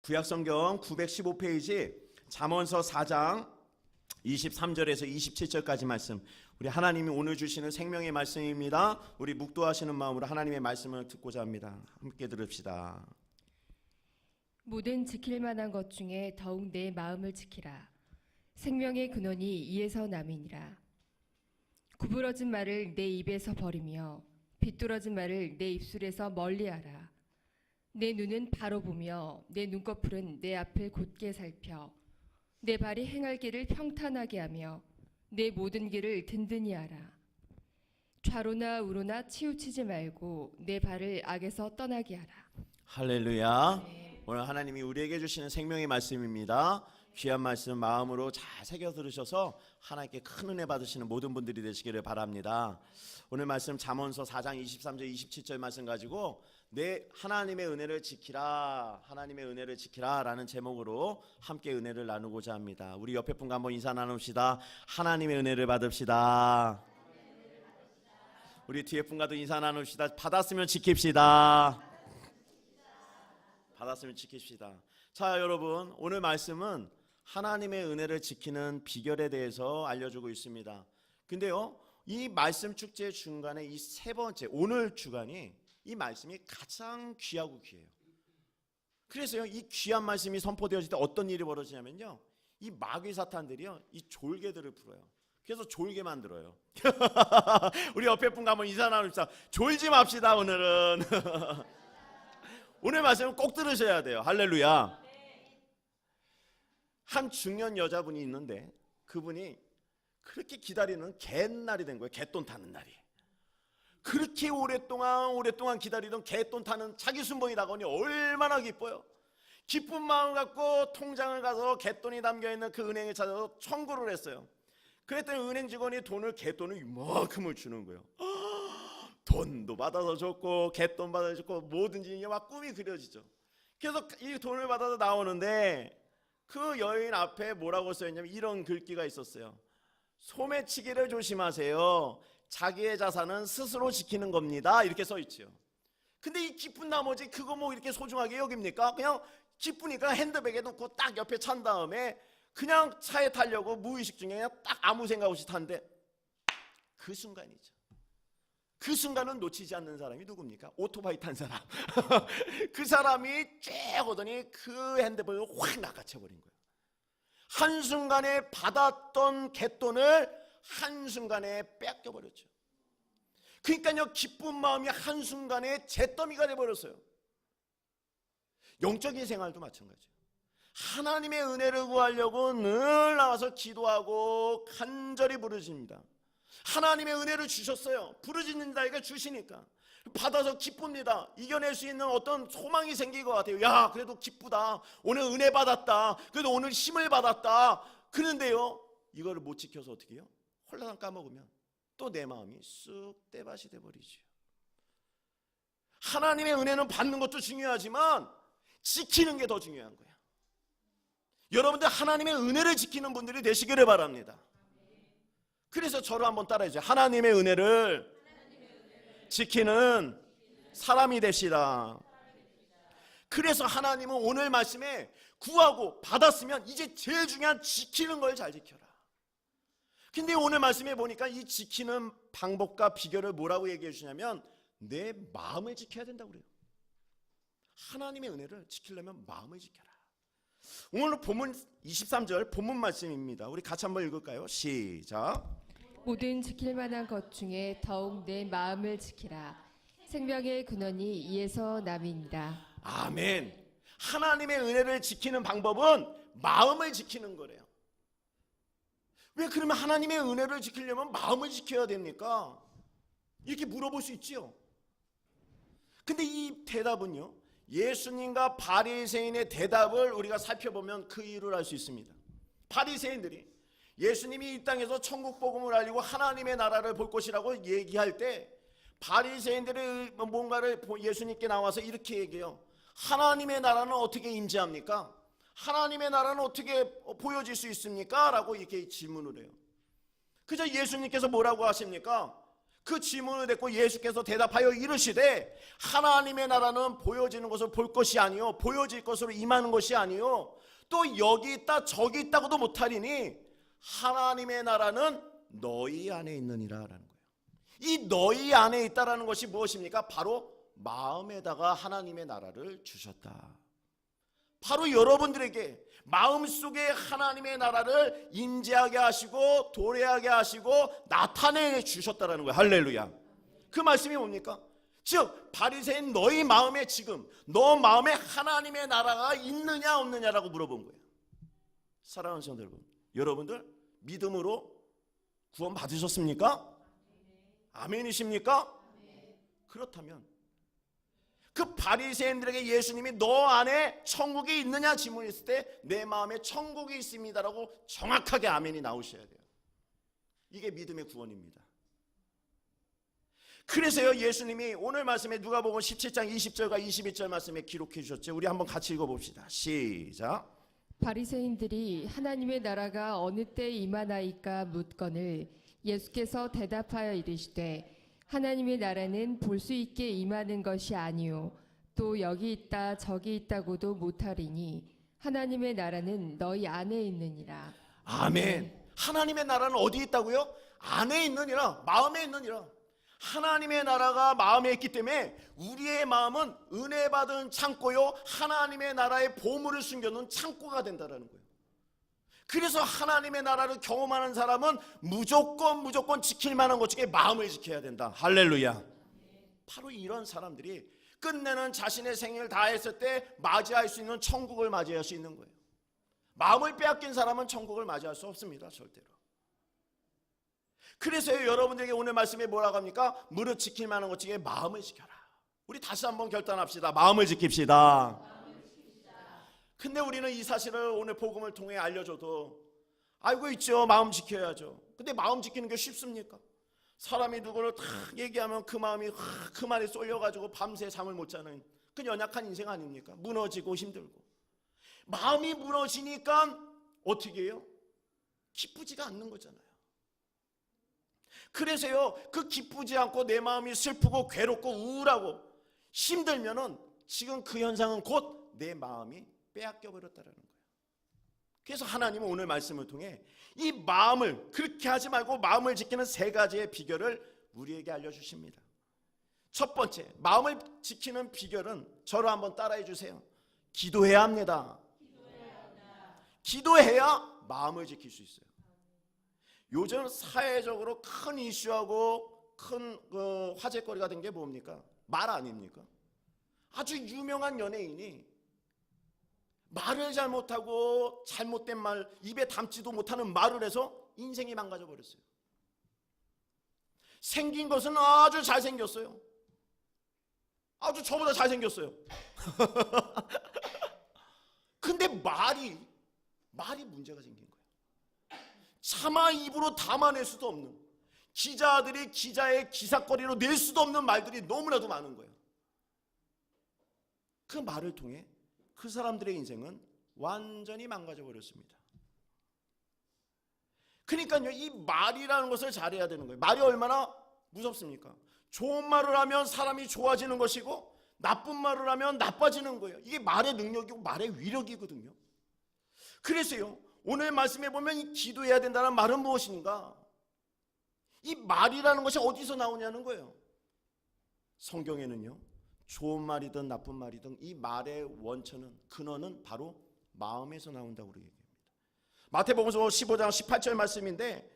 구약성경 915페이지 잠언서 4장 23절에서 27절까지 말씀, 우리 하나님이 오늘 주시는 생명의 말씀입니다. 우리 묵도하시는 마음으로 하나님의 말씀을 듣고자 합니다. 함께 들읍시다. 모든 지킬 만한 것 중에 더욱 내 마음을 지키라. 생명의 근원이 이에서 남이니라. 구부러진 말을 내 입에서 버리며 비뚤어진 말을 내 입술에서 멀리하라. 내 눈은 바로 보며 내 눈꺼풀은 내 앞을 곧게 살펴 내 발이 행할 길을 평탄하게 하며 내 모든 길을 든든히 하라. 좌로나 우로나 치우치지 말고 내 발을 악에서 떠나게 하라. 할렐루야. 오늘 하나님이 우리에게 주시는 생명의 말씀입니다. 귀한 말씀 마음으로 잘 새겨 들으셔서 하나님께 큰 은혜 받으시는 모든 분들이 되시기를 바랍니다. 오늘 말씀 잠언서 4장 23절 27절 말씀 가지고 내 하나님의 은혜를 지키라, 하나님의 은혜를 지키라 라는 제목으로 함께 은혜를 나누고자 합니다. 우리 옆에 분과 한번 인사 나눕시다. 하나님의 은혜를 받읍시다. 우리 뒤에 분과도 인사 나눕시다. 받았으면 지킵시다. 받았으면 지킵시다. 자, 여러분, 오늘 말씀은 하나님의 은혜를 지키는 비결에 대해서 알려주고 있습니다. 근데요, 이 말씀 축제 중간에 이 세 번째 오늘 주간이 이 말씀이 가장 귀하고 귀해요. 그래서요, 이 귀한 말씀이 선포되어질 때 어떤 일이 벌어지냐면요, 이 마귀 사탄들이요, 이 졸개들을 풀어요. 그래서 졸게 만들어요. 우리 옆에 분과 한번 인사 나눕시다. 졸지 맙시다. 오늘은 오늘 말씀은 꼭 들으셔야 돼요. 할렐루야. 한 중년 여자분이 있는데 그분이 그렇게 기다리는 개날이 된 거예요. 개돈 타는 날이. 그렇게 오랫동안 기다리던 개돈 타는 자기 순번이 다가오니 얼마나 기뻐요. 기쁜 마음 갖고 통장을 가서 개돈이 담겨있는 그 은행에 찾아서 청구를 했어요. 그랬더니 은행 직원이 개돈을 이만큼을 주는 거예요. 돈도 받아서 줬고 개돈 받아서 줬고 뭐든지 이게 막 꿈이 그려지죠. 그래서 이 돈을 받아서 나오는데 그 여인 앞에 뭐라고 써있냐면 이런 글귀가 있었어요. 소매치기를 조심하세요. 자기의 자산은 스스로 지키는 겁니다. 이렇게 써있죠. 근데 이 기쁜 나머지 그거 뭐 이렇게 소중하게 여깁니까? 그냥 기쁘니까 핸드백에 넣고 딱 옆에 찬 다음에 그냥 차에 타려고 무의식 중에 그냥 딱 아무 생각 없이 탔는데 그 순간이죠. 그 순간은 놓치지 않는 사람이 누굽니까? 오토바이 탄 사람. 그 사람이 쫙 오더니 그 핸드폰을 확 낚아채버린 거예요. 한순간에 받았던 갯돈을 한순간에 뺏겨버렸죠. 그러니까요, 기쁜 마음이 한순간에 잿더미가 돼버렸어요. 영적인 생활도 마찬가지예요. 하나님의 은혜를 구하려고 늘 나와서 기도하고 간절히 부르짖습니다. 하나님의 은혜를 주셨어요. 부르짖는 자에게 주시니까 받아서 기쁩니다. 이겨낼 수 있는 어떤 소망이 생길 것 같아요. 야, 그래도 기쁘다. 오늘 은혜 받았다. 그래도 오늘 힘을 받았다. 그런데요, 이거를 못 지켜서 어떻게 해요? 홀라당 까먹으면 또 내 마음이 쑥 떼밭이 돼버리죠. 하나님의 은혜는 받는 것도 중요하지만 지키는 게 더 중요한 거예요. 여러분들 하나님의 은혜를 지키는 분들이 되시기를 바랍니다. 그래서 저를 한번 따라해주세요. 하나님의 은혜를 지키는 사람이 되시라. 그래서 하나님은 오늘 말씀에 구하고 받았으면 이제 제일 중요한 지키는 걸 잘 지켜라. 근데 오늘 말씀에 보니까 이 지키는 방법과 비결을 뭐라고 얘기해 주시냐면 내 마음을 지켜야 된다고 그래요. 하나님의 은혜를 지키려면 마음을 지켜라. 오늘 본문 23절 본문 말씀입니다. 우리 같이 한번 읽을까요? 시작. 모든 지킬 만한 것 중에 더욱 내 마음을 지키라. 생명의 근원이 이에서 남이니라. 아멘. 하나님의 은혜를 지키는 방법은 마음을 지키는 거래요. 왜 그러면 하나님의 은혜를 지키려면 마음을 지켜야 됩니까? 이렇게 물어볼 수 있지요. 근데 이 대답은요, 예수님과 바리새인의 대답을 우리가 살펴보면 그 이유를 알 수 있습니다. 바리새인들이 예수님이 이 땅에서 천국 복음을 알리고 하나님의 나라를 볼 것이라고 얘기할 때 바리새인들이 뭔가를 예수님께 나와서 이렇게 얘기해요. 하나님의 나라는 어떻게 임재합니까? 하나님의 나라는 어떻게 보여질 수 있습니까? 라고 이렇게 질문을 해요. 그저 예수님께서 뭐라고 하십니까? 그 질문을 듣고 예수께서 대답하여 이르시되 하나님의 나라는 보여지는 것을 볼 것이 아니요 보여질 것으로 임하는 것이 아니요 또 여기 있다 저기 있다고도 못하리니 하나님의 나라는 너희 안에 있느니라 라는 거예요. 이 너희 안에 있다라는 것이 무엇입니까? 바로 마음에다가 하나님의 나라를 주셨다. 바로 여러분들에게 마음속에 하나님의 나라를 임재하게 하시고 도래하게 하시고 나타내 주셨다라는 거예요. 할렐루야. 그 말씀이 뭡니까? 즉 바리새인 너희 마음에 지금 너 마음에 하나님의 나라가 있느냐 없느냐라고 물어본 거예요. 사랑하는 성도 여러분, 여러분들 믿음으로 구원 받으셨습니까? 아멘이십니까? 그렇다면 그 바리새인들에게 예수님이 너 안에 천국이 있느냐 질문했을 때 내 마음에 천국이 있습니다라고 정확하게 아멘이 나오셔야 돼요. 이게 믿음의 구원입니다. 그래서요 예수님이 오늘 말씀에 누가복음 17장 20절과 21절 말씀에 기록해 주셨죠. 우리 한번 같이 읽어봅시다. 시작. 바리새인들이 하나님의 나라가 어느 때 임하나이까 묻거늘 예수께서 대답하여 이르시되 하나님의 나라는 볼 수 있게 임하는 것이 아니요 또 여기 있다 저기 있다고도 못하리니 하나님의 나라는 너희 안에 있느니라. 아멘. 하나님의 나라는 어디 있다고요? 안에 있느니라. 마음에 있느니라. 하나님의 나라가 마음에 있기 때문에 우리의 마음은 은혜 받은 창고요 하나님의 나라의 보물을 숨겨놓은 창고가 된다는 거예요. 그래서 하나님의 나라를 경험하는 사람은 무조건 지킬 만한 것 중에 마음을 지켜야 된다. 할렐루야. 바로 이런 사람들이 끝내는 자신의 생애를 다했을 때 맞이할 수 있는 천국을 맞이할 수 있는 거예요. 마음을 빼앗긴 사람은 천국을 맞이할 수 없습니다. 절대로. 그래서 여러분들에게 오늘 말씀에 뭐라고 합니까? 무릇 지킬 만한 것 중에 마음을 지켜라. 우리 다시 한번 결단합시다. 마음을 지킵시다. 근데 우리는 이 사실을 오늘 복음을 통해 알려줘도 알고 있죠. 마음 지켜야죠. 근데 마음 지키는 게 쉽습니까? 사람이 누구를 탁 얘기하면 그 마음이 그 말에 쏠려가지고 밤새 잠을 못 자는 그 연약한 인생 아닙니까? 무너지고 힘들고 마음이 무너지니까 어떻게 해요? 기쁘지가 않는 거잖아요. 그래서요 그 기쁘지 않고 내 마음이 슬프고 괴롭고 우울하고 힘들면은 지금 그 현상은 곧 내 마음이 빼앗겨 버렸다라는 거예요. 그래서 하나님은 오늘 말씀을 통해 이 마음을 그렇게 하지 말고 마음을 지키는 세 가지의 비결을 우리에게 알려주십니다. 첫 번째, 마음을 지키는 비결은 저를 한번 따라해 주세요. 기도해야 합니다. 기도해야 마음을 지킬 수 있어요. 요즘 사회적으로 큰 이슈하고 큰 화제거리가 된 게 뭡니까? 말 아닙니까? 아주 유명한 연예인이 말을 잘못하고 잘못된 말, 입에 담지도 못하는 말을 해서 인생이 망가져 버렸어요. 생긴 것은 아주 잘생겼어요. 아주 저보다 잘생겼어요. 근데 말이 문제가 생긴 거예요. 차마 입으로 담아낼 수도 없는, 기자들이 기자의 기사거리로 낼 수도 없는 말들이 너무나도 많은 거예요. 그 말을 통해 그 사람들의 인생은 완전히 망가져 버렸습니다. 그러니까요, 이 말이라는 것을 잘해야 되는 거예요. 말이 얼마나 무섭습니까? 좋은 말을 하면 사람이 좋아지는 것이고 나쁜 말을 하면 나빠지는 거예요. 이게 말의 능력이고 말의 위력이거든요. 그래서요, 오늘 말씀해 보면 이 기도해야 된다는 말은 무엇인가? 이 말이라는 것이 어디서 나오냐는 거예요. 성경에는요, 좋은 말이든 나쁜 말이든 이 말의 원천은, 근원은 바로 마음에서 나온다고 얘기합니다. 마태복음 15장 18절 말씀인데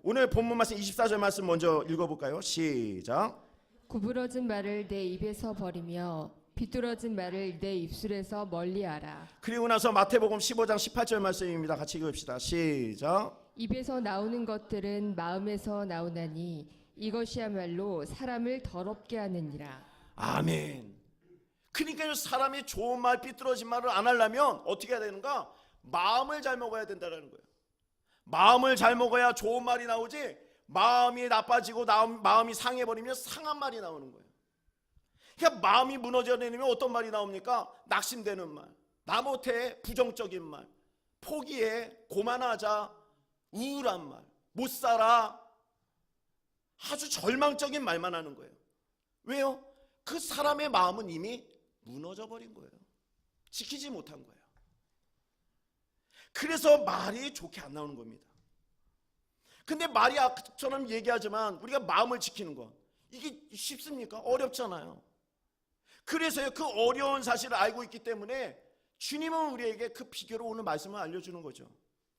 오늘 본문 말씀 24절 말씀 먼저 읽어볼까요? 시작. 구부러진 말을 내 입에서 버리며 비뚤어진 말을 내 입술에서 멀리하라. 그리고 나서 마태복음 15장 18절 말씀입니다. 같이 읽읍시다. 시작. 입에서 나오는 것들은 마음에서 나오나니 이것이야말로 사람을 더럽게 하느니라. 아멘. 그러니까 사람이 좋은 말, 삐뚤어진 말을 안 하려면 어떻게 해야 되는가? 마음을 잘 먹어야 된다는 거예요. 마음을 잘 먹어야 좋은 말이 나오지, 마음이 나빠지고 마음이 상해버리면 상한 말이 나오는 거예요. 그러니까 마음이 무너져내면 어떤 말이 나옵니까? 낙심되는 말, 나 못해, 부정적인 말, 포기해, 고만하자, 우울한 말, 못 살아, 아주 절망적인 말만 하는 거예요. 왜요? 그 사람의 마음은 이미 무너져 버린 거예요. 지키지 못한 거예요. 그래서 말이 좋게 안 나오는 겁니다. 근데 말이 아까처럼 얘기하지만 우리가 마음을 지키는 거, 이게 쉽습니까? 어렵잖아요. 그래서요, 그 어려운 사실을 알고 있기 때문에 주님은 우리에게 그 비결로 오늘 말씀을 알려주는 거죠.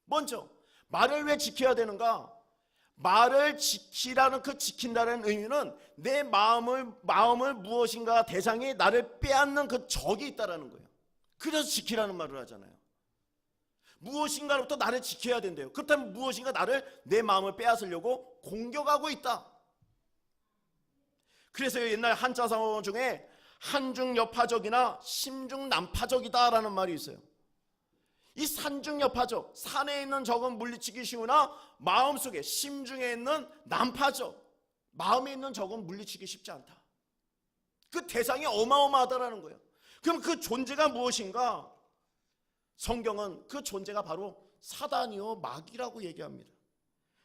먼저 말을 왜 지켜야 되는가? 말을 지키라는, 그 지킨다는 의미는 내 마음을 무엇인가 대상이 나를 빼앗는 그 적이 있다라는 거예요. 그래서 지키라는 말을 하잖아요. 무엇인가로부터 나를 지켜야 된대요. 그렇다면 무엇인가 내 마음을 빼앗으려고 공격하고 있다. 그래서 옛날 한자성어 중에 한중여파적이나 심중난파적이다라는 말이 있어요. 이 산중여파적, 산에 있는 적은 물리치기 쉬우나 마음속에, 심중에 있는 난파적, 마음에 있는 적은 물리치기 쉽지 않다. 그 대상이 어마어마하다라는 거예요. 그럼 그 존재가 무엇인가? 성경은 그 존재가 바로 사단이요 마귀라고 얘기합니다.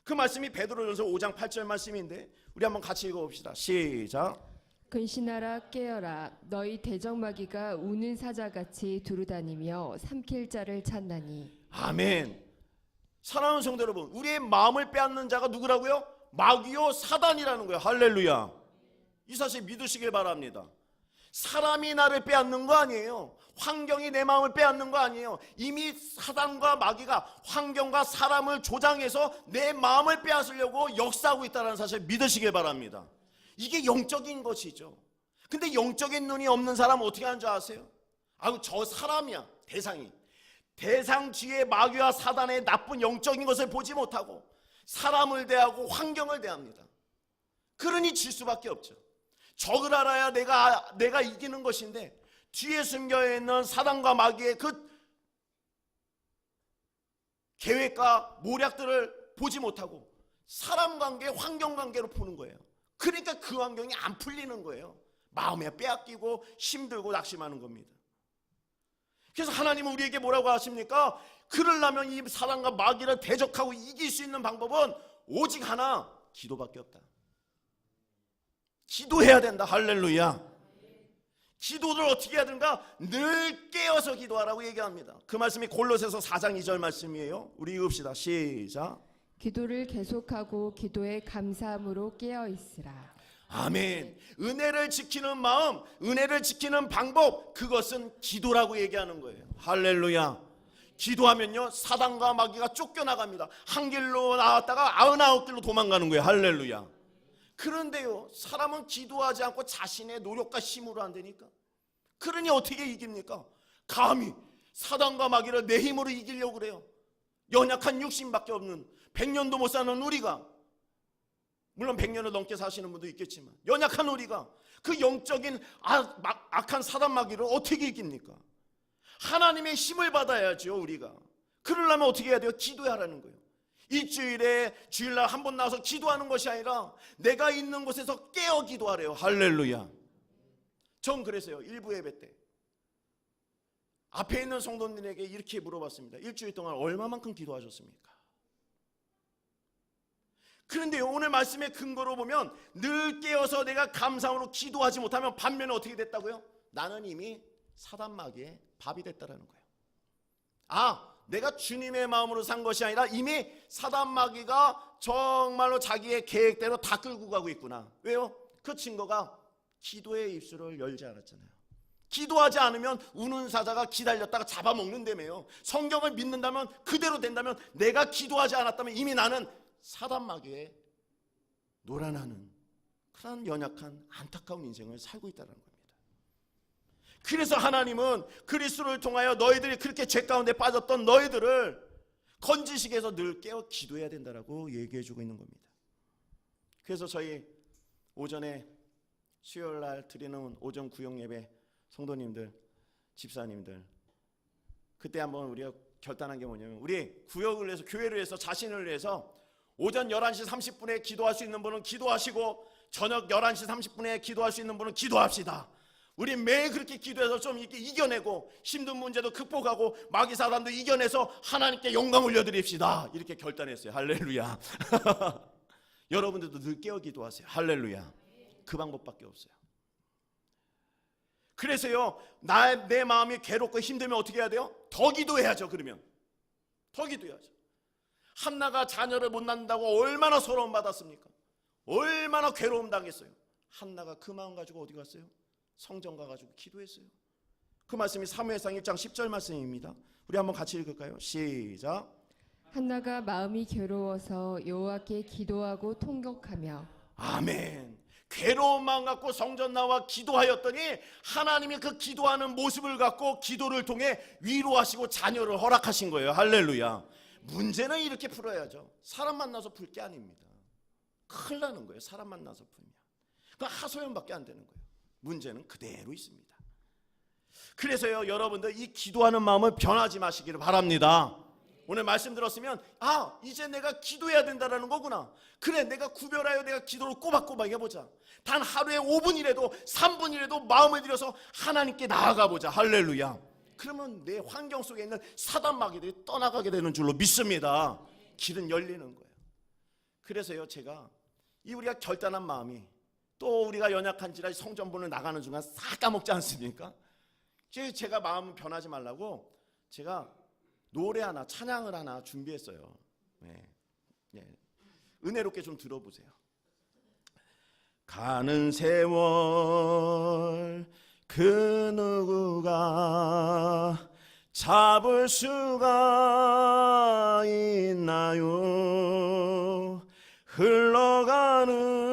그 말씀이 베드로전서 5장 8절 말씀인데 우리 한번 같이 읽어봅시다. 시작. 근신하라 깨어라 너희 대적마귀가 우는 사자같이 두루다니며 삼킬 자를 찾나니. 아멘. 사랑하는 성도 여러분, 우리의 마음을 빼앗는 자가 누구라고요? 마귀요 사단이라는 거예요. 할렐루야. 이 사실 믿으시길 바랍니다. 사람이 나를 빼앗는 거 아니에요. 환경이 내 마음을 빼앗는 거 아니에요. 이미 사단과 마귀가 환경과 사람을 조장해서 내 마음을 빼앗으려고 역사하고 있다는 사실 믿으시길 바랍니다. 이게 영적인 것이죠. 근데 영적인 눈이 없는 사람은 어떻게 하는 줄 아세요? 아유, 저 사람이야. 대상이. 대상 뒤에 마귀와 사단의 나쁜 영적인 것을 보지 못하고 사람을 대하고 환경을 대합니다. 그러니 질 수밖에 없죠. 적을 알아야 내가 이기는 것인데 뒤에 숨겨있는 사단과 마귀의 그 계획과 모략들을 보지 못하고 사람 관계, 환경 관계로 보는 거예요. 그러니까 그 환경이 안 풀리는 거예요. 마음에 빼앗기고 힘들고 낙심하는 겁니다. 그래서 하나님은 우리에게 뭐라고 하십니까? 그러려면 이 사단과 마귀를 대적하고 이길 수 있는 방법은 오직 하나, 기도밖에 없다. 기도해야 된다. 할렐루야. 기도를 어떻게 해야 되는가? 늘 깨어서 기도하라고 얘기합니다. 그 말씀이 골로새서 4장 2절 말씀이에요. 우리 읽읍시다. 시작. 기도를 계속하고 기도에 감사함으로 깨어 있으라. 아멘. 은혜를 지키는 마음, 은혜를 지키는 방법, 그것은 기도라고 얘기하는 거예요. 할렐루야. 기도하면요 사단과 마귀가 쫓겨나갑니다. 한 길로 나왔다가 99길로 도망가는 거예요. 할렐루야. 그런데요 사람은 기도하지 않고 자신의 노력과 힘으로 안 되니까, 그러니 어떻게 이깁니까? 감히 사단과 마귀를 내 힘으로 이기려고 그래요. 연약한 육신밖에 없는 100년도 못 사는 우리가, 물론 100년을 넘게 사시는 분도 있겠지만 연약한 우리가 그 영적인 악한 사단 마귀를 어떻게 이깁니까? 하나님의 힘을 받아야죠. 우리가 그러려면 어떻게 해야 돼요? 기도하라는 거예요. 일주일에 주일날 한 번 나와서 기도하는 것이 아니라 내가 있는 곳에서 깨어 기도하래요. 할렐루야. 전 그래서요 일부 예배 때 앞에 있는 성도님에게 이렇게 물어봤습니다. 일주일 동안 얼마만큼 기도하셨습니까? 그런데요 오늘 말씀의 근거로 보면 늘 깨어서 내가 감사함으로 기도하지 못하면 반면에 어떻게 됐다고요? 나는 이미 사단 마귀의 밥이 됐다라는 거예요. 내가 주님의 마음으로 산 것이 아니라 이미 사단 마귀가 정말로 자기의 계획대로 다 끌고 가고 있구나. 왜요? 그 증거가 기도의 입술을 열지 않았잖아요. 기도하지 않으면 우는 사자가 기다렸다가 잡아먹는다며요. 성경을 믿는다면, 그대로 된다면, 내가 기도하지 않았다면 이미 나는 사단 마귀의 노란하는 그런 연약한 안타까운 인생을 살고 있다는 겁니다. 그래서 하나님은 그리스도를 통하여 너희들이 그렇게 죄 가운데 빠졌던 너희들을 건지시기 위해서 늘 깨어 기도해야 된다라고 얘기해주고 있는 겁니다. 그래서 저희 오전에 수요일날 드리는 오전 구역 예배 성도님들, 집사님들, 그때 한번 우리가 결단한 게 뭐냐면, 우리 구역을 위해서, 교회를 위해서, 자신을 위해서 오전 11시 30분에 기도할 수 있는 분은 기도하시고 저녁 11시 30분에 기도할 수 있는 분은 기도합시다. 우리 매일 그렇게 기도해서 좀 이렇게 이겨내고 힘든 문제도 극복하고 마귀 사단도 이겨내서 하나님께 영광 올려드립시다. 이렇게 결단했어요. 할렐루야. 여러분들도 늘 깨어 기도하세요. 할렐루야. 그 방법밖에 없어요. 그래서요, 내 마음이 괴롭고 힘들면 어떻게 해야 돼요? 더 기도해야죠. 그러면 더 기도해야죠. 한나가 자녀를 못 낳는다고 얼마나 서러움 받았습니까? 얼마나 괴로움 당했어요. 한나가 그 마음 가지고 어디 갔어요? 성전 가가지고 기도했어요. 그 말씀이 사무엘상 1장 10절 말씀입니다. 우리 한번 같이 읽을까요? 시작. 한나가 마음이 괴로워서 여호와께 기도하고 통곡하며. 아멘. 괴로운 마음 갖고 성전 나와 기도하였더니 하나님이 그 기도하는 모습을 갖고 기도를 통해 위로하시고 자녀를 허락하신 거예요. 할렐루야. 문제는 이렇게 풀어야죠. 사람 만나서 풀 게 아닙니다. 큰일 나는 거예요. 사람 만나서 풀면. 그 하소연밖에 안 되는 거예요. 문제는 그대로 있습니다. 그래서요, 여러분들 이 기도하는 마음을 변하지 마시기를 바랍니다. 오늘 말씀 들었으면 이제 내가 기도해야 된다는 거구나. 그래, 내가 구별하여 내가 기도를 꼬박꼬박 해보자. 단 하루에 5분이라도 3분이라도 마음을 들여서 하나님께 나아가 보자. 할렐루야. 그러면 내 환경 속에 있는 사단 마귀들이 떠나가게 되는 줄로 믿습니다. 길은 열리는 거예요. 그래서요, 제가 이 우리가 결단한 마음이 또 우리가 연약한지라 성전문을 나가는 순간 싹 까먹지 않습니까? 제가 마음 변하지 말라고 제가 노래 하나, 찬양을 하나 준비했어요. 은혜롭게 좀 들어보세요. 가는 세월 그 누구가 잡을 수가 있나요? 흘러가는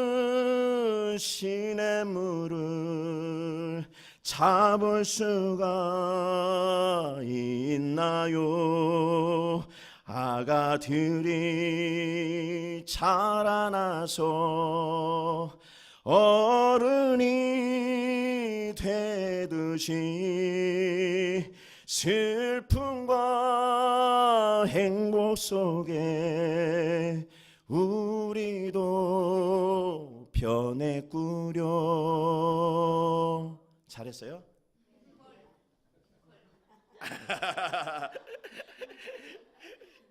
시냇물을 잡을 수가 있나요? 아가들이 자라나서 어른이 되듯이 슬픔과 행복 속에 우리도 변했구려. 잘했어요?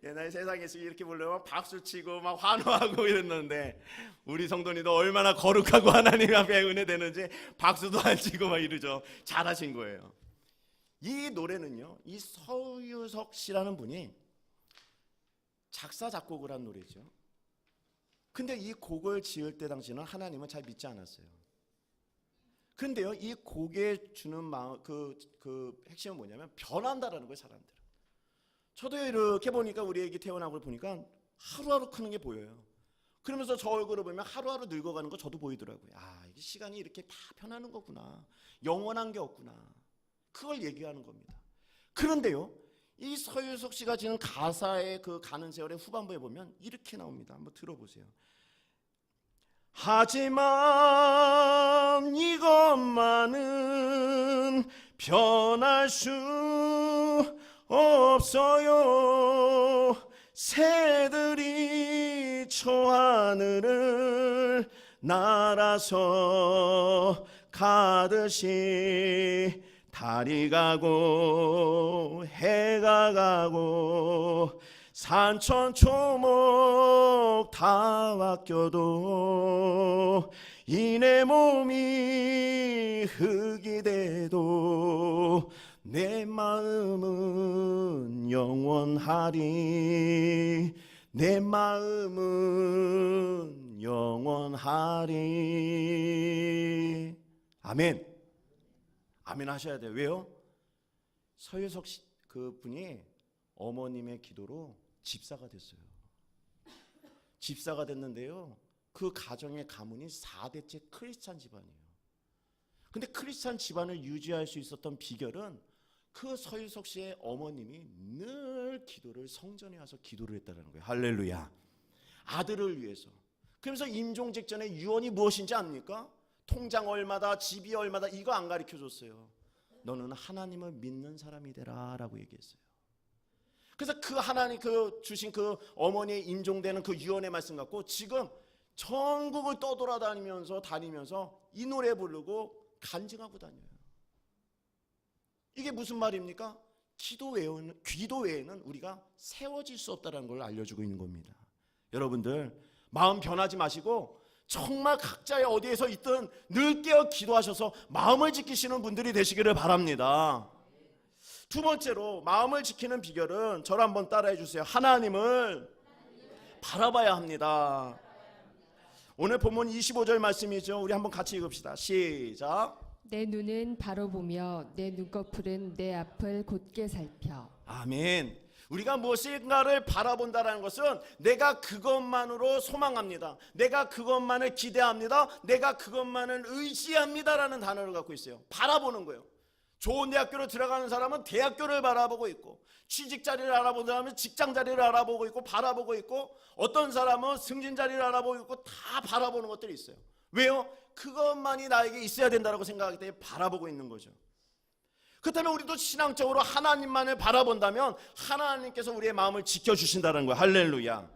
옛날 세상에서 이렇게 부르면 박수치고 막 환호하고 이랬는데 우리 성도님도 얼마나 거룩하고 하나님 앞에 은혜되는지 박수도 안 치고 막 이러죠. 잘하신 거예요. 이 노래는요, 이 서유석 씨라는 분이 작사 작곡을 한 노래죠. 근데 이 곡을 지을 때 당시는 하나님은 잘 믿지 않았어요. 근데요, 이 곡에 주는 마음, 그 핵심은 뭐냐면 변한다라는 거예요, 사람들은. 저도 이렇게 보니까 우리 애기 태어난 걸 보니까 하루하루 크는 게 보여요. 그러면서 저 얼굴을 보면 하루하루 늙어가는 거 저도 보이더라고요. 이게 시간이 이렇게 다 변하는 거구나. 영원한 게 없구나. 그걸 얘기하는 겁니다. 그런데요, 이 서유석 씨가 지는 가사의 그 가는 세월의 후반부에 보면 이렇게 나옵니다. 한번 들어보세요. 하지만 이것만은 변할 수 없어요. 새들이 저 하늘을 날아서 가듯이 달이 가고 해가 가고 산천초목 다 바뀌어도 이내 몸이 흙이 돼도 내 마음은 영원하리. 내 마음은 영원하리. 아멘. 아멘 하셔야 돼요. 왜요? 서유석 씨 그분이 어머님의 기도로 집사가 됐어요. 집사가 됐는데요, 그 가정의 가문이 4대째 크리스찬 집안이에요. 근데 크리스찬 집안을 유지할 수 있었던 비결은 그 서유석 씨의 어머님이 늘 기도를, 성전에 와서 기도를 했다는 거예요. 할렐루야. 아들을 위해서. 그러면서 임종직전에 유언이 무엇인지 압니까? 통장 얼마다, 집이 얼마다, 이거 안 가르쳐줬어요. 너는 하나님을 믿는 사람이 되라 라고 얘기했어요. 그래서 그 하나님 주신 그 어머니의 임종되는 그 유언의 말씀 갖고 지금 전국을 떠돌아다니면서 이 노래 부르고 간증하고 다녀요. 이게 무슨 말입니까? 기도 외에는 우리가 세워질 수 없다는 걸 알려주고 있는 겁니다. 여러분들, 마음 변하지 마시고 정말 각자의 어디에서 있든 늘 깨어 기도하셔서 마음을 지키시는 분들이 되시기를 바랍니다. 두 번째로 마음을 지키는 비결은 저를 한번 따라해 주세요. 하나님을 바라봐야 합니다. 오늘 본문 25절 말씀이죠. 우리 한번 같이 읽읍시다. 시작. 내 눈은 바로 보며 내 눈꺼풀은 내 앞을 곧게 살펴. 아멘. 우리가 무엇인가를 바라본다는 것은 내가 그것만으로 소망합니다. 내가 그것만을 기대합니다. 내가 그것만을 의지합니다라는 단어를 갖고 있어요. 바라보는 거예요. 좋은 대학교로 들어가는 사람은 대학교를 바라보고 있고, 취직 자리를 알아보는 사람은 직장 자리를 알아보고 있고 바라보고 있고, 어떤 사람은 승진 자리를 알아보고 있고, 다 바라보는 것들이 있어요. 왜요? 그것만이 나에게 있어야 된다고 생각하기 때문에 바라보고 있는 거죠. 그렇다면 우리도 신앙적으로 하나님만을 바라본다면 하나님께서 우리의 마음을 지켜주신다는 거예요. 할렐루야.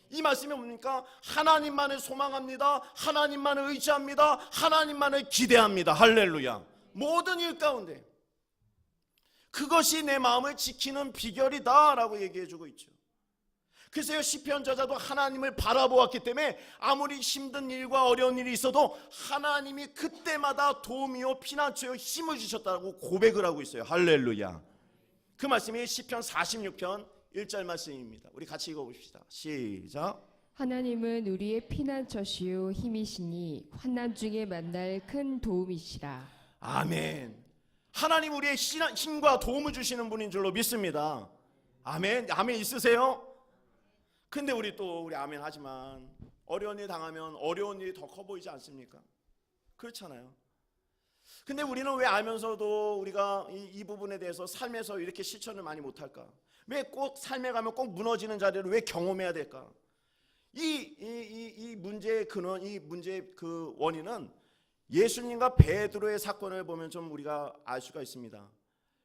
이 말씀이 뭡니까? 하나님만을 소망합니다. 하나님만을 의지합니다. 하나님만을 기대합니다. 할렐루야. 모든 일 가운데 그것이 내 마음을 지키는 비결이다 라고 얘기해주고 있죠. 그래서 시편 저자도 하나님을 바라보았기 때문에 아무리 힘든 일과 어려운 일이 있어도 하나님이 그때마다 도움이요 피난처요 힘을 주셨다고 고백을 하고 있어요. 할렐루야. 그 말씀이 시편 46편 1절 말씀입니다. 우리 같이 읽어봅시다. 시작. 하나님은 우리의 피난처시요 힘이시니 환난 중에 만날 큰 도움이시라. 아멘. 하나님 우리의 힘과 도움을 주시는 분인 줄로 믿습니다. 아멘. 아멘 있으세요? 근데 우리 아멘 하지만 어려운 일 당하면 어려운 일이 더 커 보이지 않습니까? 그렇잖아요. 근데 우리는 왜 알면서도 우리가 이 부분에 대해서 삶에서 이렇게 실천을 많이 못할까? 왜 꼭 삶에 가면 꼭 무너지는 자리를 왜 경험해야 될까? 이 문제의 근원, 이 문제의 그 원인은 예수님과 베드로의 사건을 보면 좀 우리가 알 수가 있습니다.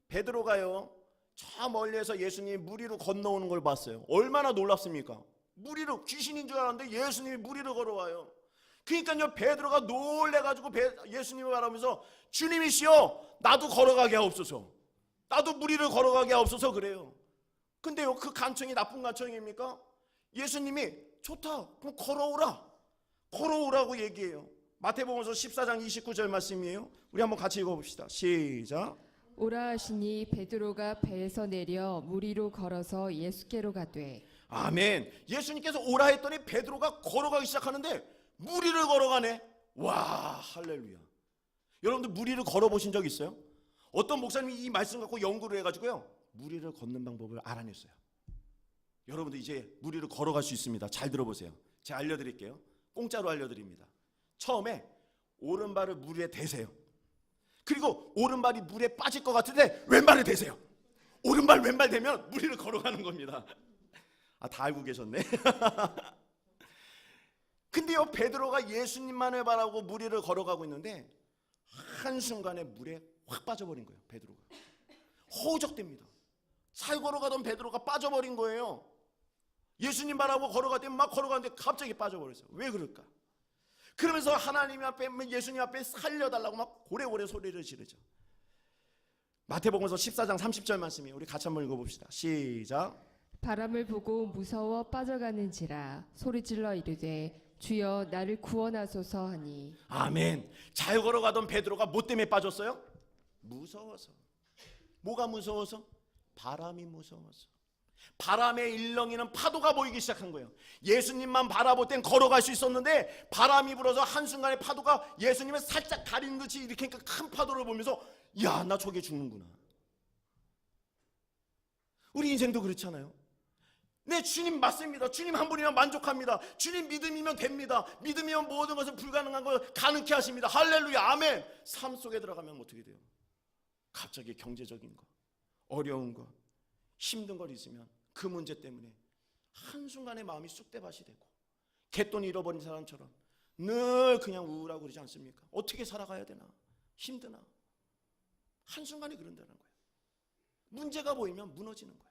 베드로가요, 저 멀리에서 예수님이 물 위로 건너오는 걸 봤어요. 얼마나 놀랍습니까? 물 위로, 귀신인 줄 알았는데 예수님이 물 위로 걸어와요. 그러니까요, 베드로가 놀래가지고 예수님을 바라보면서 주님이시여 나도 걸어가게 하옵소서, 나도 물 위로 걸어가게 하옵소서 그래요. 근데요, 그 간청이 나쁜 간청입니까? 예수님이 좋다 그럼 걸어오라고 얘기해요. 마태복음서 14장 29절 말씀이에요. 우리 한번 같이 읽어봅시다. 시작. 오라 하시니 베드로가 배에서 내려 물 위로 걸어서 예수께로 가되. 아멘. 예수님께서 오라 했더니 베드로가 걸어가기 시작하는데 물 위를 걸어가네. 와, 할렐루야. 여러분들 물 위를 걸어보신 적 있어요? 어떤 목사님이 이 말씀 갖고 연구를 해가지고요, 물 위를 걷는 방법을 알아냈어요. 여러분들 이제 물 위를 걸어갈 수 있습니다. 잘 들어보세요. 제가 알려드릴게요. 공짜로 알려드립니다. 처음에 오른발을 물 위에 대세요. 그리고 오른발이 물에 빠질 것 같은데 왼발을 대세요. 오른발 왼발 대면 물 위를 걸어가는 겁니다. 다 알고 계셨네. 근데요, 베드로가 예수님만을 바라고 물 위를 걸어가고 있는데 한순간에 물에 확 빠져버린 거예요. 베드로가 허우적댑니다. 잘 걸어가던 베드로가 빠져버린 거예요. 예수님 바라고 걸어가더니 막 걸어가는데 갑자기 빠져버렸어요. 왜 그럴까? 그러면서 하나님 앞에, 예수님 앞에 살려달라고 막 고래고래 소리를 지르죠. 마태복음서 14장 30절 말씀이에요. 우리 같이 한번 읽어봅시다. 시작. 바람을 보고 무서워 빠져가는지라 소리질러 이르되 주여 나를 구원하소서 하니. 아멘. 잘 걸어가던 베드로가 뭐 때문에 빠졌어요? 무서워서. 뭐가 무서워서? 바람이 무서워서. 바람에 일렁이는 파도가 보이기 시작한 거예요. 예수님만 바라볼 땐 걸어갈 수 있었는데 바람이 불어서 한순간에 파도가 예수님을 살짝 가리는 듯이 이렇게 큰 파도를 보면서 야, 나 저게 죽는구나. 우리 인생도 그렇잖아요. 네, 주님 맞습니다. 주님 한 분이면 만족합니다. 주님 믿음이면 됩니다. 믿음이면 모든 것은 불가능한 걸 가능케 하십니다. 할렐루야, 아멘. 삶 속에 들어가면 어떻게 돼요? 갑자기 경제적인 거, 어려운 거, 힘든 걸 있으면 그 문제 때문에 한순간에 마음이 쑥대밭이 되고 갯돈 잃어버린 사람처럼 늘 그냥 우울하고 그러지 않습니까? 어떻게 살아가야 되나? 힘드나? 한순간에 그런다는 거예요. 문제가 보이면 무너지는 거예요.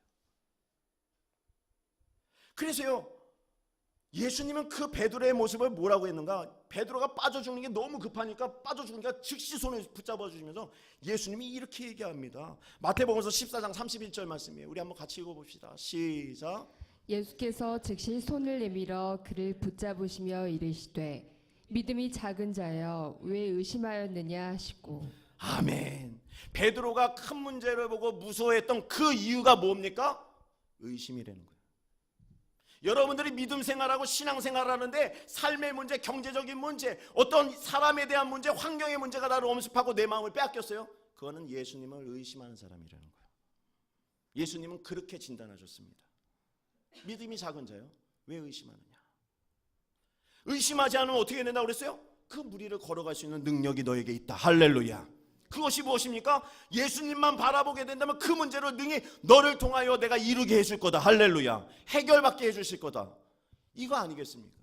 그래서요, 예수님은 그 베드로의 모습을 뭐라고 했는가? 베드로가 빠져 죽는 게 너무 급하니까 빠져 죽으니까 즉시 손을 붙잡아 주시면서 예수님이 이렇게 얘기합니다. 마태복음서 14장 31절 말씀이에요. 우리 한번 같이 읽어봅시다. 시작. 예수께서 즉시 손을 내밀어 그를 붙잡으시며 이르시되 믿음이 작은 자여 왜 의심하였느냐 하시고. 아멘. 베드로가 큰 문제를 보고 무서워했던 그 이유가 뭡니까? 의심이라는 거예요. 여러분들이 믿음 생활하고 신앙 생활하는데 삶의 문제, 경제적인 문제, 어떤 사람에 대한 문제, 환경의 문제가 나를 엄습하고 내 마음을 빼앗겼어요. 그거는 예수님을 의심하는 사람이라는 거예요. 예수님은 그렇게 진단하셨습니다. 믿음이 작은 자요, 왜 의심하느냐? 의심하지 않으면 어떻게 된다고 그랬어요? 그 무리를 걸어갈 수 있는 능력이 너에게 있다. 할렐루야. 그것이 무엇입니까? 예수님만 바라보게 된다면 그 문제를 능히 너를 통하여 내가 이루게 해줄 거다. 할렐루야. 해결받게 해주실 거다. 이거 아니겠습니까?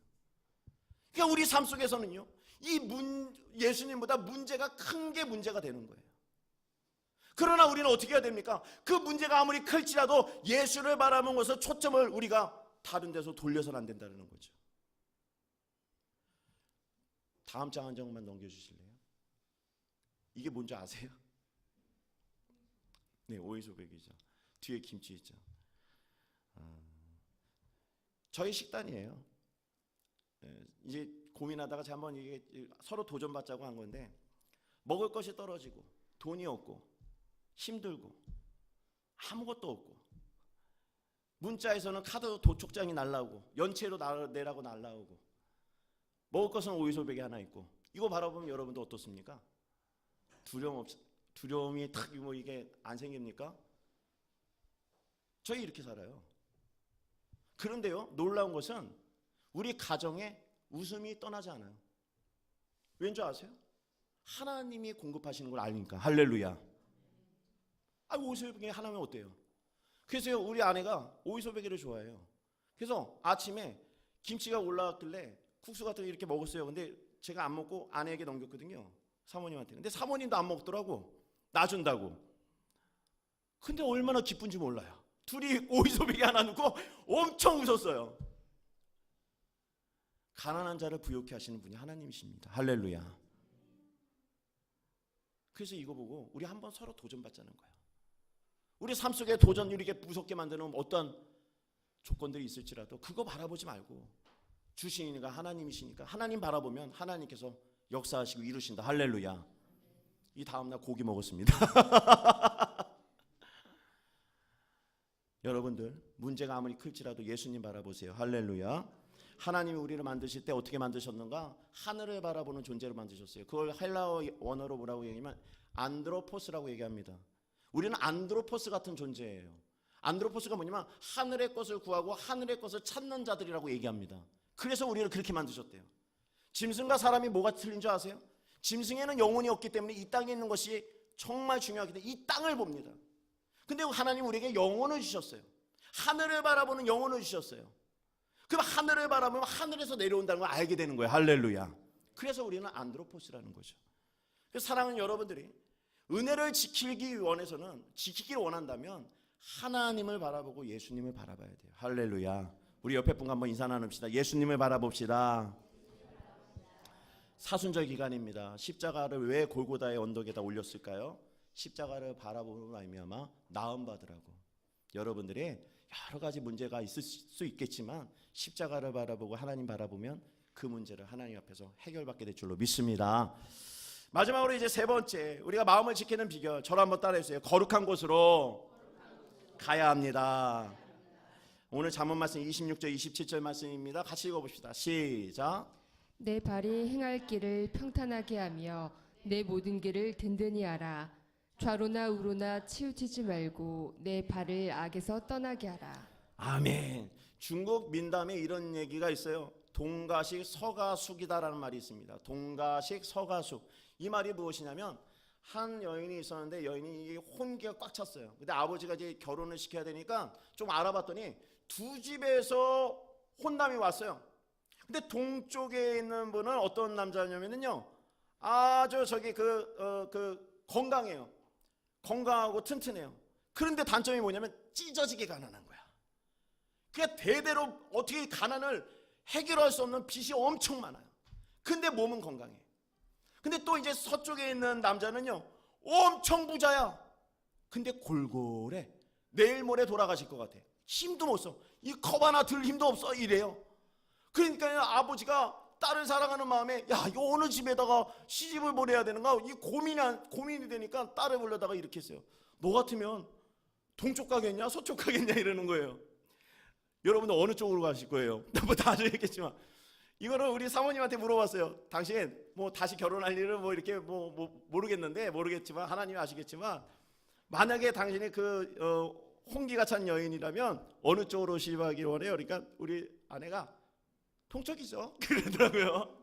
그러니까 우리 삶 속에서는요, 예수님보다 문제가 큰 게 문제가 되는 거예요. 그러나 우리는 어떻게 해야 됩니까? 그 문제가 아무리 클지라도 예수를 바라보는 것을 초점을 우리가 다른 데서 돌려서는 안 된다는 거죠. 다음 장 한 장만 넘겨주실래요? 이게 뭔지 아세요? 네, 오이소백이죠. 뒤에 김치 있죠. 저희 식단이에요. 이제 고민하다가 제가 한번 이게 서로 도전받자고 한 건데, 먹을 것이 떨어지고 돈이 없고 힘들고 아무것도 없고, 문자에서는 카드 도촉장이 날라오고 연체로 내라고 날라오고, 먹을 것은 오이소백이 하나 있고, 이거 바라보면 여러분도 어떻습니까? 두려움이 탁 뭐 이게 안 생깁니까? 저희 이렇게 살아요. 그런데요, 놀라운 것은 우리 가정에 웃음이 떠나지 않아요. 왠 줄 아세요? 하나님이 공급하시는 걸 아니까. 할렐루야. 오이소백이 하나면 어때요? 그래서 우리 아내가 오이소백이를 좋아해요. 그래서 아침에 김치가 올라왔길래 국수 같은 거 이렇게 먹었어요. 근데 제가 안 먹고 아내에게 넘겼거든요, 사모님한테. 근데 사모님도 안 먹더라고, 놔준다고. 근데 얼마나 기쁜지 몰라요. 둘이 오이소백이 하나 넣고 엄청 웃었어요. 가난한 자를 부욕케 하시는 분이 하나님이십니다. 할렐루야. 그래서 이거 보고 우리 한번 서로 도전받자는 거예요. 우리 삶 속에 도전 이렇게 무섭게 만드는 어떤 조건들이 있을지라도 그거 바라보지 말고, 주시니가 하나님이시니까 하나님 바라보면 하나님께서 역사하시고 이루신다. 할렐루야. 이 다음날 고기 먹었습니다. 여러분들, 문제가 아무리 클지라도 예수님 바라보세요. 할렐루야. 하나님이 우리를 만드실 때 어떻게 만드셨는가? 하늘을 바라보는 존재로 만드셨어요. 그걸 헬라어 원어로 뭐라고 얘기하면 안드로포스라고 얘기합니다. 우리는 안드로포스 같은 존재예요. 안드로포스가 뭐냐면 하늘의 것을 구하고 하늘의 것을 찾는 자들이라고 얘기합니다. 그래서 우리를 그렇게 만드셨대요. 짐승과 사람이 뭐가 틀린 줄 아세요? 짐승에는 영혼이 없기 때문에 이 땅에 있는 것이 정말 중요하기 때문에 이 땅을 봅니다. 근데 하나님 우리에게 영혼을 주셨어요. 하늘을 바라보는 영혼을 주셨어요. 그럼 하늘을 바라보면 하늘에서 내려온다는 걸 알게 되는 거예요. 할렐루야. 그래서 우리는 안드로포스라는 거죠. 그래서 사랑하는 여러분들이 은혜를 지키기 원한다면 하나님을 바라보고 예수님을 바라봐야 돼요. 할렐루야. 우리 옆에 분과 한번 인사 나눕시다. 예수님을 바라봅시다. 사순절 기간입니다. 십자가를 왜 골고다의 언덕에다 올렸을까요? 십자가를 바라보는 말미암아 나음 받으라고. 여러분들이 여러 가지 문제가 있을 수 있겠지만 십자가를 바라보고 하나님 바라보면 그 문제를 하나님 앞에서 해결받게 될 줄로 믿습니다. 마지막으로 이제 세 번째, 우리가 마음을 지키는 비결, 저를 한번 따라해 주세요. 거룩한 곳으로 가야 합니다. 오늘 잠언 말씀 26절 27절 말씀입니다. 같이 읽어봅시다. 시작. 내 발이 행할 길을 평탄하게 하며 내 모든 길을 든든히 하라. 좌로나 우로나 치우치지 말고 내 발을 악에서 떠나게 하라. 아멘. 중국 민담에 이런 얘기가 있어요. 동가식 서가숙이다라는 말이 있습니다. 동가식 서가숙. 이 말이 무엇이냐면, 한 여인이 있었는데 여인이 혼기가 꽉 찼어요. 근데 아버지가 이제 결혼을 시켜야 되니까 좀 알아봤더니 두 집에서 혼남이 왔어요. 근데 동쪽에 있는 분은 어떤 남자냐면요, 아주 건강해요. 건강하고 튼튼해요. 그런데 단점이 뭐냐면 찢어지게 가난한 거야. 그러니까 대대로 어떻게 가난을 해결할 수 없는 빚이 엄청 많아요. 근데 몸은 건강해. 근데 또 이제 서쪽에 있는 남자는요, 엄청 부자야. 근데 골골해. 내일 모레 돌아가실 것 같아. 힘도 못 써. 이 컵 하나 들 힘도 없어 이래요. 그러니까 아버지가 딸을 사랑하는 마음에 야 이거 어느 집에다가 시집을 보내야 되는가 이 고민이 되니까 딸을 불러다가 이렇게 했어요. 너 같으면 동쪽 가겠냐 서쪽 가겠냐 이러는 거예요. 여러분들 어느 쪽으로 가실 거예요? 뭐 다들 얘기했지만 이거를 우리 사모님한테 물어봤어요. 당신 뭐 다시 결혼할 일은 뭐 이렇게 뭐 모르겠지만 하나님이 아시겠지만 만약에 당신이 그 홍기가 찬 여인이라면 어느 쪽으로 시집하기를 원해요? 그러니까 우리 아내가 동쪽이죠. 그러더라고요.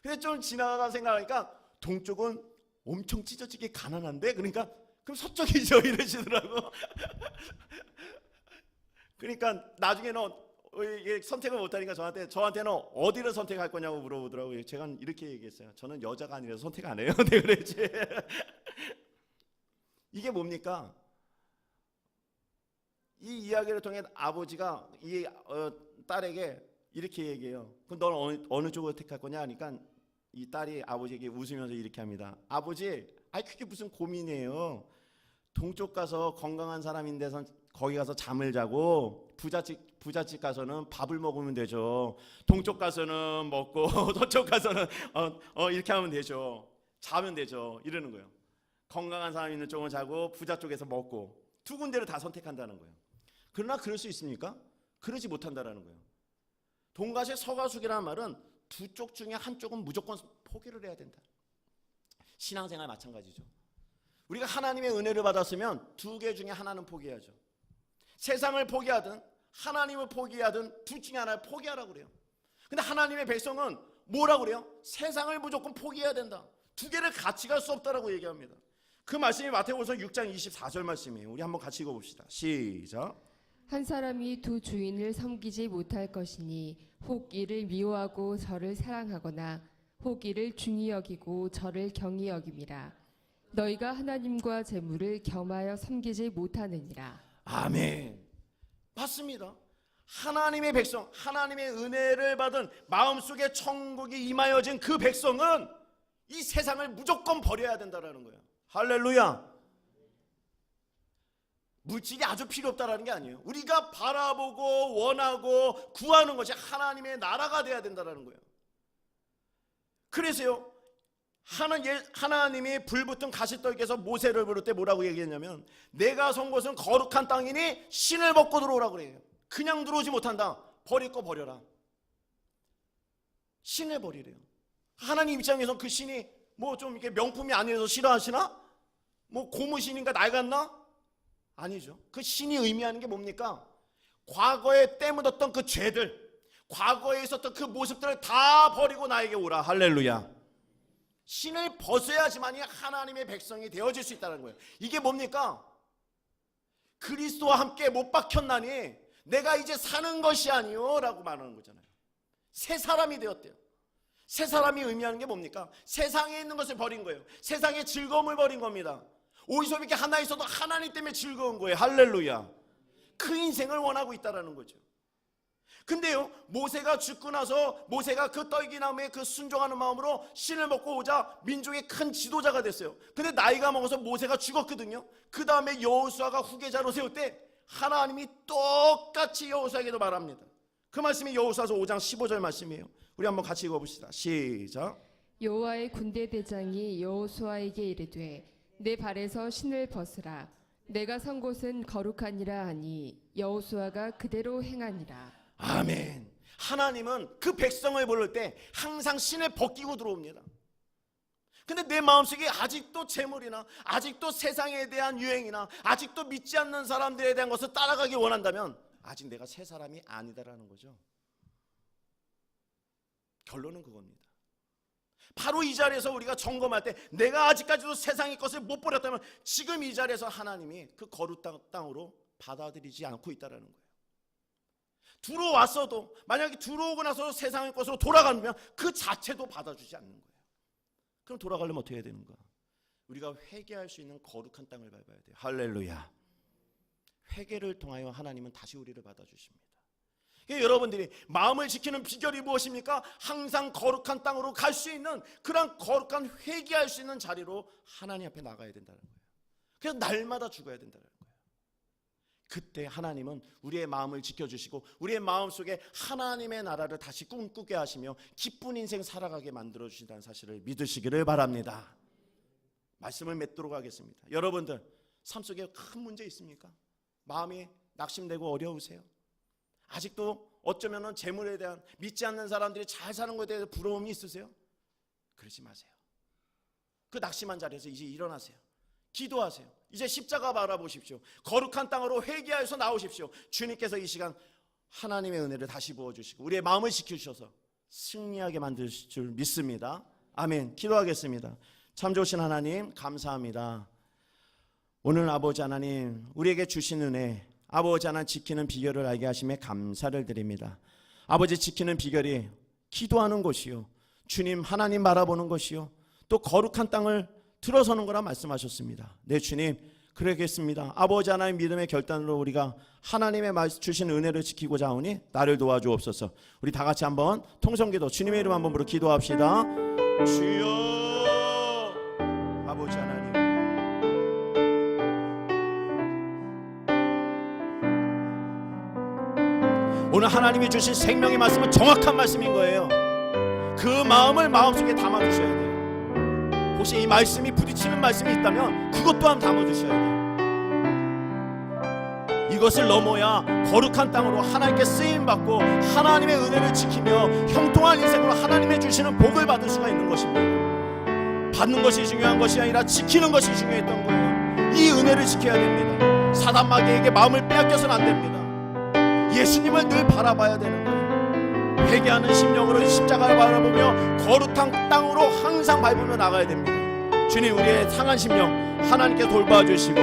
근데 좀 지나가 생각하니까 동쪽은 엄청 찢어지게 가난한데 그러니까 그럼 서쪽이죠 이러시더라고. 그러니까 나중에는 이게 선택을 못하니까 저한테는 어디를 선택할 거냐고 물어보더라고요. 제가 이렇게 얘기했어요. 저는 여자가 아니라서 선택 안 해요. 네, 그랬지. 이게 뭡니까? 이 이야기를 통해 아버지가 이 딸에게 이렇게 얘기해요. 그럼 너는 어느 쪽을 택할 거냐 하니까 이 딸이 아버지에게 웃으면서 이렇게 합니다. 아버지, 그게 무슨 고민이에요. 동쪽 가서 건강한 사람인데서 거기 가서 잠을 자고 부잣집 가서는 밥을 먹으면 되죠. 동쪽 가서는 먹고 서쪽 가서는 이렇게 하면 되죠. 자면 되죠. 이러는 거예요. 건강한 사람 있는 쪽은 자고 부자 쪽에서 먹고 두 군데를 다 선택한다는 거예요. 그러나 그럴 수 있습니까? 그러지 못한다라는 거예요. 동가시 서가숙이라는 말은 두 쪽 중에 한쪽은 무조건 포기를 해야 된다. 신앙생활 마찬가지죠. 우리가 하나님의 은혜를 받았으면 두 개 중에 하나는 포기해야죠. 세상을 포기하든 하나님을 포기하든 둘 중에 하나를 포기하라고 그래요. 근데 하나님의 백성은 뭐라고 그래요? 세상을 무조건 포기해야 된다. 두 개를 같이 갈 수 없다라고 얘기합니다. 그 말씀이 마태복음서 6장 24절 말씀이에요. 우리 한번 같이 읽어봅시다. 시작. 한 사람이 두 주인을 섬기지 못할 것이니 혹 이를 미워하고 저를 사랑하거나 혹 이를 중히 여기고 저를 경히 여김이라. 너희가 하나님과 재물을 겸하여 섬기지 못하느니라. 아멘. 맞습니다. 하나님의 백성, 하나님의 은혜를 받은 마음속에 천국이 임하여진 그 백성은 이 세상을 무조건 버려야 된다는 거예요. 할렐루야. 물질이 아주 필요 없다는 게 아니에요. 우리가 바라보고 원하고 구하는 것이 하나님의 나라가 돼야 된다는 거예요. 그래서요, 하나님이 불붙은 가시떨기에서 모세를 부를 때 뭐라고 얘기했냐면 내가 선 곳은 거룩한 땅이니 신을 벗고 들어오라고 그래요. 그냥 들어오지 못한다. 버릴 거 버려라. 신을 버리래요. 하나님 입장에서 그 신이 뭐 좀 이렇게 명품이 아니라서 싫어하시나? 뭐 고무신인가 낡았나? 아니죠. 그 신이 의미하는 게 뭡니까? 과거에 때묻었던 그 죄들, 과거에 있었던 그 모습들을 다 버리고 나에게 오라. 할렐루야. 신을 벗어야지만이 하나님의 백성이 되어질 수 있다는 거예요. 이게 뭡니까? 그리스도와 함께 못 박혔나니 내가 이제 사는 것이 아니요 라고 말하는 거잖아요. 새 사람이 되었대요. 새 사람이 의미하는 게 뭡니까? 세상에 있는 것을 버린 거예요. 세상의 즐거움을 버린 겁니다. 오이소비게 하나 있어도 하나님 때문에 즐거운 거예요. 할렐루야. 그 인생을 원하고 있다는 거죠. 근데요, 모세가 죽고 나서 모세가 그 떨기나무에 그 순종하는 마음으로 신을 먹고 오자 민족의 큰 지도자가 됐어요. 근데 나이가 먹어서 모세가 죽었거든요. 그 다음에 여호수아가 후계자로 세울 때 하나님이 똑같이 여호수아에게도 말합니다. 그 말씀이 여호수아서 5장 15절 말씀이에요. 우리 한번 같이 읽어봅시다. 시작. 여호와의 군대 대장이 여호수아에게 이르되 내 발에서 신을 벗으라. 내가 선 곳은 거룩하니라 하니 여호수아가 그대로 행하니라. 아멘. 하나님은 그 백성을 부를 때 항상 신을 벗기고 들어옵니다. 근데 내 마음속에 아직도 재물이나 아직도 세상에 대한 유행이나 아직도 믿지 않는 사람들에 대한 것을 따라가기 원한다면 아직 내가 새 사람이 아니다라는 거죠. 결론은 그겁니다. 바로 이 자리에서 우리가 점검할 때 내가 아직까지도 세상의 것을 못 버렸다면 지금 이 자리에서 하나님이 그 거룩한 땅으로 받아들이지 않고 있다는 거예요. 들어왔어도 만약에 들어오고 나서 세상의 것으로 돌아가면 그 자체도 받아주지 않는 거예요. 그럼 돌아가려면 어떻게 해야 되는가? 우리가 회개할 수 있는 거룩한 땅을 밟아야 돼요. 할렐루야. 회개를 통하여 하나님은 다시 우리를 받아주십니다. 여러분들이 마음을 지키는 비결이 무엇입니까? 항상 거룩한 땅으로 갈 수 있는 그런 거룩한 회개할 수 있는 자리로 하나님 앞에 나가야 된다는 거예요. 그래서 날마다 죽어야 된다는 거예요. 그때 하나님은 우리의 마음을 지켜주시고 우리의 마음속에 하나님의 나라를 다시 꿈꾸게 하시며 기쁜 인생 살아가게 만들어주신다는 사실을 믿으시기를 바랍니다. 말씀을 맺도록 하겠습니다. 여러분들 삶 속에 큰 문제 있습니까? 마음이 낙심되고 어려우세요? 아직도 어쩌면 재물에 대한 믿지 않는 사람들이 잘 사는 것에 대해서 부러움이 있으세요? 그러지 마세요. 그 낙심한 자리에서 이제 일어나세요. 기도하세요. 이제 십자가 바라보십시오. 거룩한 땅으로 회개하여서 나오십시오. 주님께서 이 시간 하나님의 은혜를 다시 부어주시고 우리의 마음을 지켜주셔서 승리하게 만드실 줄 믿습니다. 아멘. 기도하겠습니다. 참 좋으신 하나님 감사합니다. 오늘 아버지 하나님 우리에게 주신 은혜, 아버지 하나님 지키는 비결을 알게 하심에 감사를 드립니다. 아버지 지키는 비결이 기도하는 것이요, 주님 하나님 바라보는 것이요, 또 거룩한 땅을 들어서는 거라 말씀하셨습니다. 네 주님 그러겠습니다. 아버지 하나님 믿음의 결단으로 우리가 하나님의 주신 은혜를 지키고자 하오니 나를 도와주옵소서. 우리 다 같이 한번 통성기도 주님의 이름 한번 부르 기도합시다. 주여 아버지 하나님 오늘 하나님이 주신 생명의 말씀은 정확한 말씀인 거예요. 그 마음을 마음속에 담아두셔야 돼요. 혹시 이 말씀이 부딪히는 말씀이 있다면 그것 또한 담아두셔야 돼요. 이것을 넘어야 거룩한 땅으로 하나님께 쓰임받고 하나님의 은혜를 지키며 형통한 인생으로 하나님의 주시는 복을 받을 수가 있는 것입니다. 받는 것이 중요한 것이 아니라 지키는 것이 중요했던 거예요. 이 은혜를 지켜야 됩니다. 사단 마귀에게 마음을 빼앗겨서는 안 됩니다. 예수님을 늘 바라봐야 되는 거예요. 회개하는 심령으로 십자가를 바라보며 거룩한 땅으로 항상 밟으며 나가야 됩니다. 주님 우리의 상한 심령 하나님께 돌봐주시고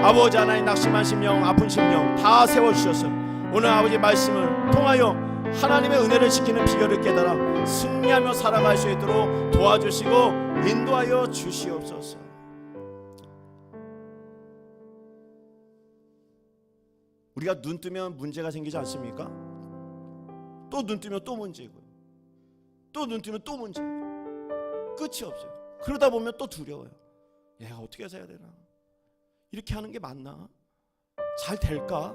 아버지 하나님 낙심한 심령 아픈 심령 다 세워주셔서 오늘 아버지 말씀을 통하여 하나님의 은혜를 지키는 비결을 깨달아 승리하며 살아갈 수 있도록 도와주시고 인도하여 주시옵소서. 우리가 눈 뜨면 문제가 생기지 않습니까? 또 눈 뜨면 또 문제고요. 또 눈 뜨면 또 문제. 끝이 없어요. 그러다 보면 또 두려워요. 얘가 어떻게 해서 해야 되나? 이렇게 하는 게 맞나? 잘 될까?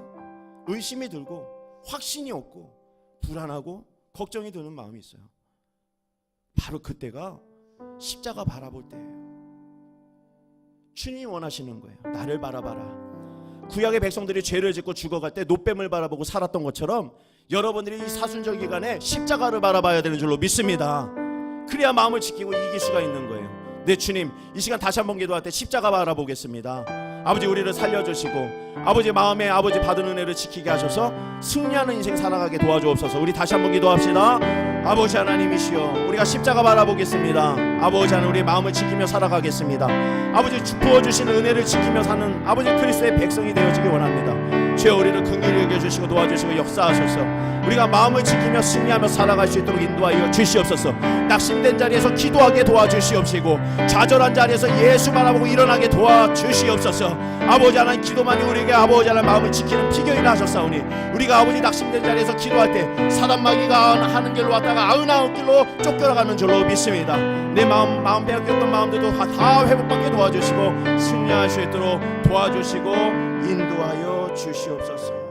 의심이 들고 확신이 없고 불안하고 걱정이 드는 마음이 있어요. 바로 그때가 십자가 바라볼 때예요. 주님이 원하시는 거예요. 나를 바라봐라. 구약의 백성들이 죄를 짓고 죽어갈 때 노뱀을 바라보고 살았던 것처럼 여러분들이 이 사순절 기간에 십자가를 바라봐야 되는 줄로 믿습니다. 그래야 마음을 지키고 이길 수가 있는 거예요. 네 주님 이 시간 다시 한번 기도할 때 십자가 바라보겠습니다. 아버지 우리를 살려주시고 아버지 마음에 아버지 받은 은혜를 지키게 하셔서 승리하는 인생 살아가게 도와주옵소서. 우리 다시 한번 기도합시다. 아버지 하나님이시여 우리가 십자가 바라보겠습니다. 아버지 하나님 우리의 마음을 지키며 살아가겠습니다. 아버지 부어주신 은혜를 지키며 사는 아버지 그리스도의 백성이 되어지기 원합니다. 주여 우리를 긍휼히 여겨주시고 도와주시고 역사하셔서 우리가 마음을 지키며 승리하며 살아갈 수 있도록 인도하여 주시옵소서. 낙심된 자리에서 기도하게 도와주시옵시고 좌절한 자리에서 예수 바라보고 일어나게 도와주시옵소서. 아버지 하나님 기도만이 우리에게 아버지 하나님 마음을 지키는 비결이라 하셨사오니 우리가 아버지 낙심된 자리에서 기도할 때 사단 마귀가 하는 길로 왔다가 99길로 쫓겨나가는 줄로 믿습니다. 내 마음 빼앗겼던 마음들도 다 회복받게 도와주시고 승리할 수 있도록 도와주시고 인도하여 주시옵소서.